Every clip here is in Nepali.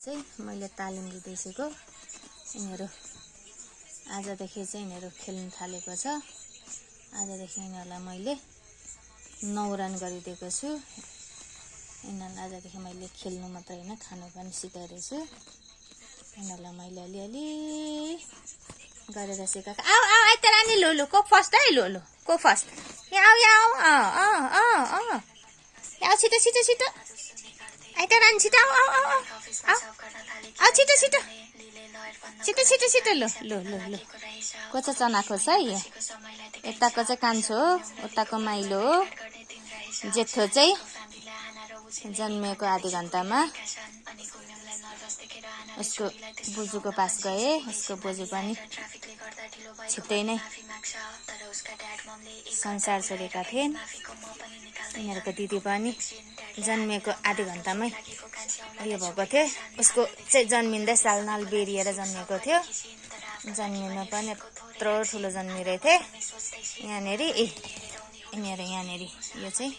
चाहिँ मैले तालिम दिँदैछुको। यिनीहरू आजदेखि चाहिँ यिनीहरू खेल्न थालेको छ। आजदेखि यिनीहरूलाई मैले न्वारान गरिदिएको छु। यिनीहरूलाई आजदेखि मैले खेल्नु मात्र हैन खानु पनि सिकाइरहेछु। यिनीहरूलाई मैले अलिअलि गरेर सिकाएको। आऊ आऊ आइ त रानी लो को फर्स्ट है लो को फर्स्ट यहाँ आऊ यहाँ छिटो छिटो छिटो आइ त रानी छिटो आऊ आऊ आऊ आऊ छिटो छिटो छिटो छिटो छिटो लो को चाहिँ चनाको छ है यो। यताको चाहिँ कान्छो हो, उताको माइलो हो। जेठो चाहिँ जन्मेको आधी घण्टामा उसको बोजूको पास गए। उसको बोजू पनि छिट्टै नै संसार छोडेका थिए। यिनीहरूको दिदी पनि जन्मेको आधी घण्टामै यो भएको थियो। उसको चाहिँ जन्मिँदै सालनाल बेरिएर जन्मेको थियो। जन्मिनु पनि यत्रो ठुलो जन्मिरहेथे। यहाँनेरि यिनीहरू यहाँनेरि यो चाहिँ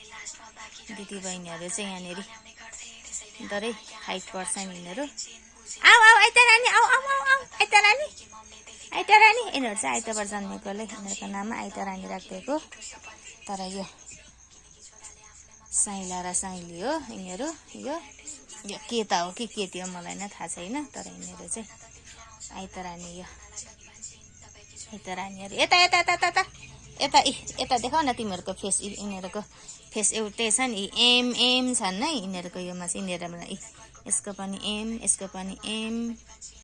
दिदी बहिनीहरू चाहिँ यहाँनेरि डरै हाइट पर्छन् यिनीहरू। आऊ आऊ आइ त रानी आऊ आऊ आऊ आऊ आइ त रानी यिनीहरू चाहिँ आइतबार जन्मेकोले यिनीहरूको नाम आइ त रानी राखिदिएको। तर यो साइला र साइली हो यिनीहरू। यो केता हो कि केटी हो मलाई नै थाहा छैन। तर यिनीहरू चाहिँ आइ त रानी यो आइ त रानीहरू। यता यता यता यता यता यता देखाउ न तिमीहरूको फेस। यिनीहरूको फेस एउटै छ नि। एम छन् है यिनीहरूको। योमा चाहिँ यिनीहरू यसको पनि एम यसको पनि एम।